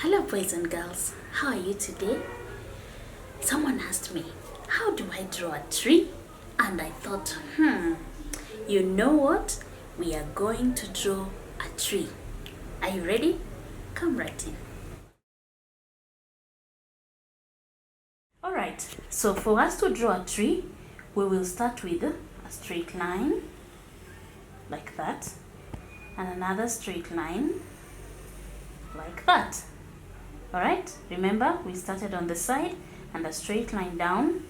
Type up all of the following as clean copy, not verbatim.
Hello boys and girls, how are you today? Someone asked me, how do I draw a tree? And I thought, you know what? We are going to draw a tree. Are you ready? Come right in. Alright, so for us to draw a tree, we will start with a straight line, like that, and another straight line, like that. Alright, remember we started on the side and a straight line down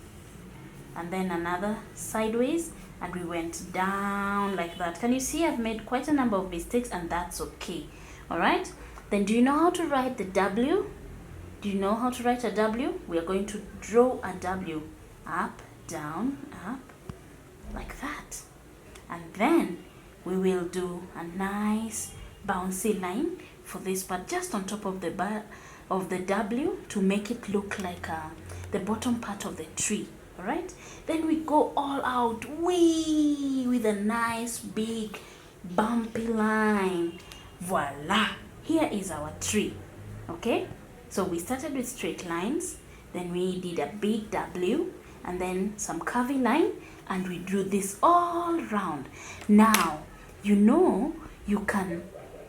and then another sideways and we went down like that. Can you see I've made quite a number of mistakes and that's okay. Alright, then do you know how to write the W? Do you know how to write a W? We are going to draw a W. Up, down, up, like that. And then we will do a nice bouncy line for this part just on top of the W to make it look like the bottom part of the tree. All right, then we go all out wee with a nice big bumpy line. Voila, here is our tree. Okay, so we started with straight lines, then we did a big W and then some curvy line and we drew this all round. Now you know you can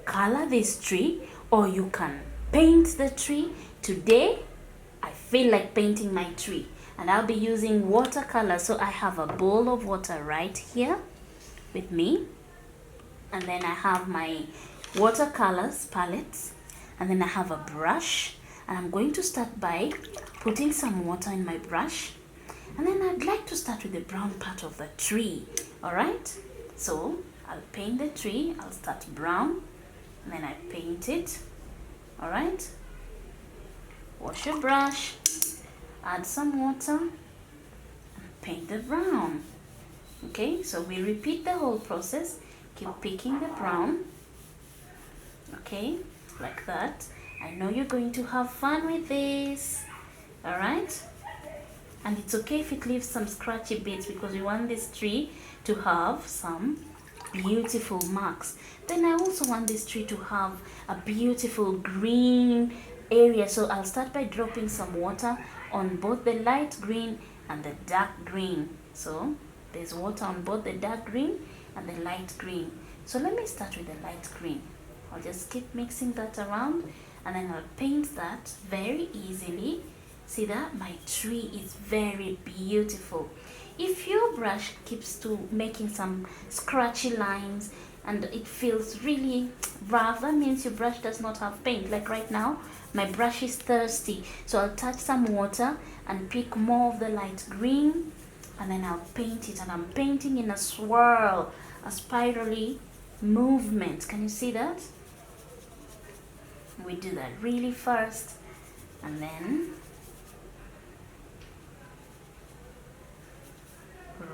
color this tree or you can paint the tree. Today I feel like painting my tree and I'll be using watercolor. So I have a bowl of water right here with me and then I have my watercolors palettes and then I have a brush and I'm going to start by putting some water in my brush and then I'd like to start with the brown part of the tree. Alright, so I'll paint the tree. I'll start brown and then I paint it. Alright, wash your brush, add some water and paint the brown. Okay, so we repeat the whole process. Keep picking the brown. Okay, like that. I know you're going to have fun with this. Alright, and it's okay if it leaves some scratchy bits because we want this tree to have some beautiful marks. Then I also want this tree to have a beautiful green area, so I'll start by dropping some water on both the light green and the dark green. So there's water on both the dark green and the light green. So let me start with the light green. I'll just keep mixing that around and then I'll paint that very easily. See that? My tree is very beautiful. If your brush keeps to making some scratchy lines and it feels really rough, that means your brush does not have paint. Like right now, my brush is thirsty. So I'll touch some water and pick more of the light green and then I'll paint it. And I'm painting in a swirl, a spirally movement. Can you see that? We do that really fast and then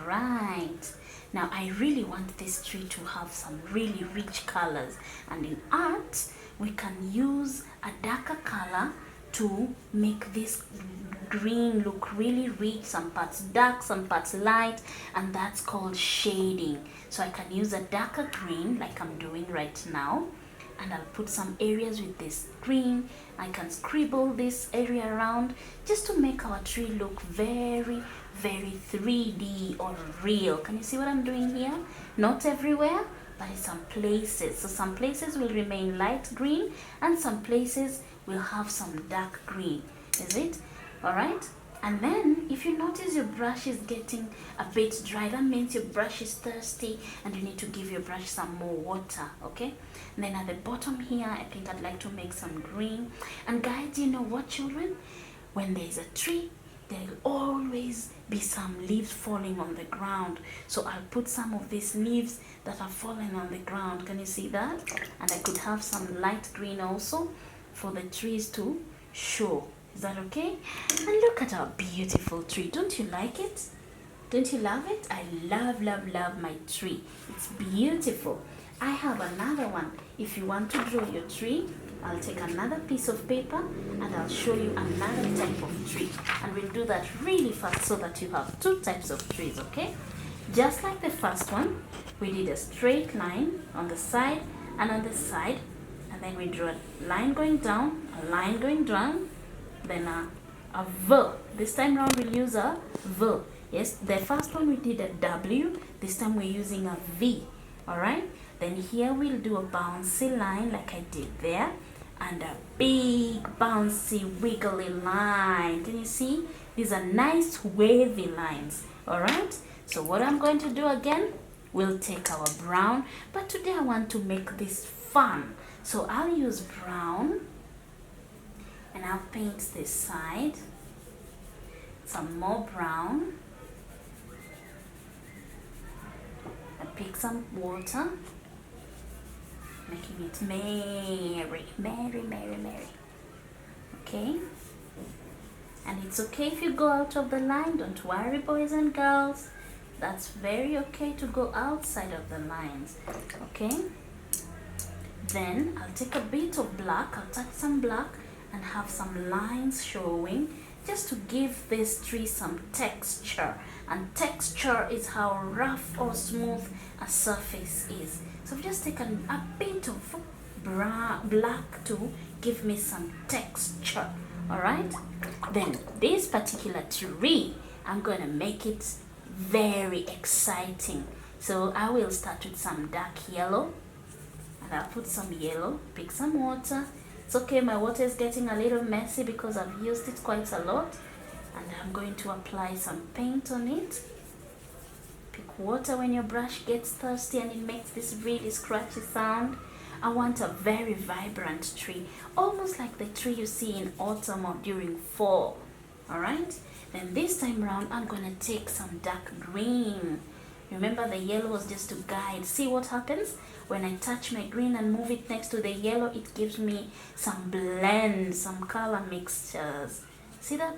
right. Now I really want this tree to have some really rich colors, and in art we can use a darker color to make this green look really rich, some parts dark, some parts light, and that's called shading. So I can use a darker green like I'm doing right now, and I'll put some areas with this green. I can scribble this area around just to make our tree look very 3D or real. Can you see what I'm doing here? Not everywhere, but in some places. So some places will remain light green and some places will have some dark green. Is it? Alright? And then if you notice your brush is getting a bit dry, that means your brush is thirsty and you need to give your brush some more water. Okay? And then at the bottom here, I think I'd like to make some green. And guys, you know what, children? When there's a tree, there'll always be some leaves falling on the ground. So I'll put some of these leaves that are falling on the ground. Can you see that? And I could have some light green also for the trees to show. Is that okay? And look at our beautiful tree. Don't you like it? Don't you love it? I love my tree. It's beautiful. I have another one. If you want to draw your tree, I'll take another piece of paper and I'll show you another type of tree. And we'll do that really fast so that you have two types of trees, okay? Just like the first one, we did a straight line on the side and on the side. And then we draw a line going down, a line going down, then a V. This time round we'll use a V. Yes, the first one we did a W, this time we're using a V. Alright, then here we'll do a bouncy line like I did there, and a big bouncy wiggly line. Can you see? These are nice wavy lines. Alright, so what I'm going to do again, we'll take our brown, but today I want to make this fun. So I'll use brown, and I'll paint this side, some more brown, and pick some water, making it merry, merry, merry, merry. Okay? And it's okay if you go out of the line, don't worry boys and girls. That's very okay to go outside of the lines. Okay? Then I'll take a bit of black, I'll touch some black and have some lines showing just to give this tree some texture. And texture is how rough or smooth a surface is. So I've just taken a bit of black to give me some texture. Alright? Then this particular tree, I'm going to make it very exciting. So I will start with some dark yellow. And I'll put some yellow, pick some water. It's okay, my water is getting a little messy because I've used it quite a lot. And I'm going to apply some paint on it. Pick water when your brush gets thirsty and it makes this really scratchy sound. I want a very vibrant tree, almost like the tree you see in autumn or during fall. Alright? Then this time around, I'm going to take some dark green. Remember, the yellow was just to guide. See what happens? When I touch my green and move it next to the yellow, it gives me some blend, some color mixtures. See that?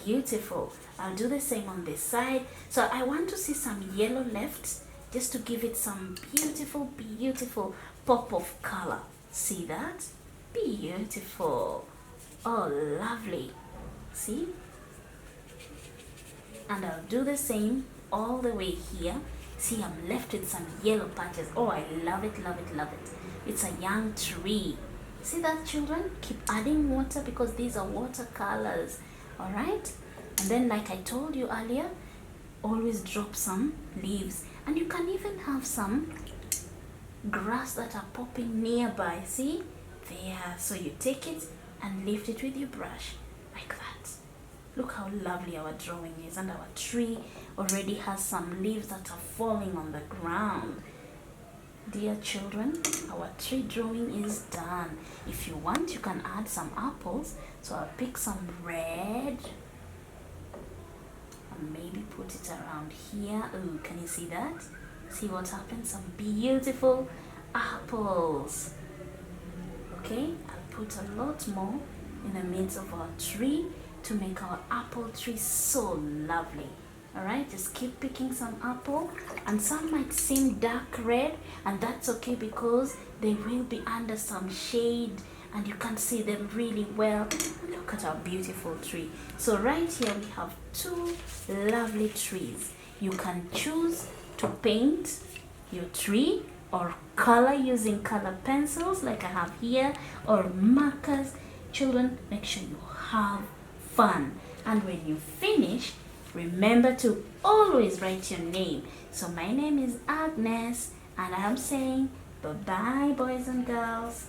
Beautiful. I'll do the same on this side. So I want to see some yellow left, just to give it some beautiful, beautiful pop of color. See that? Beautiful. Oh, lovely. See? And I'll do the same all the way here. See, I'm left with some yellow patches. Oh, I love it, love it, love it. It's a young tree. See that, children? Keep adding water because these are watercolors. Alright? And then, like I told you earlier, always drop some leaves. And you can even have some grass that are popping nearby. See? There. So you take it and lift it with your brush like that. Look how lovely our drawing is, and our tree already has some leaves that are falling on the ground. Dear children, our tree drawing is done. If you want, you can add some apples. So I'll pick some red and maybe put it around here. Oh, can you see that? See what happens? Some beautiful apples. Okay, I'll put a lot more in the midst of our tree to make our apple tree so lovely. Alright, just keep picking some apple, and some might seem dark red, and that's okay because they will be under some shade and you can see them really well. Look at our beautiful tree. So right here we have two lovely trees. You can choose to paint your tree or color using color pencils like I have here, or markers. Children, make sure you have fun, and when you finish, remember to always write your name. So my name is Agnes, and I'm saying bye-bye, boys and girls.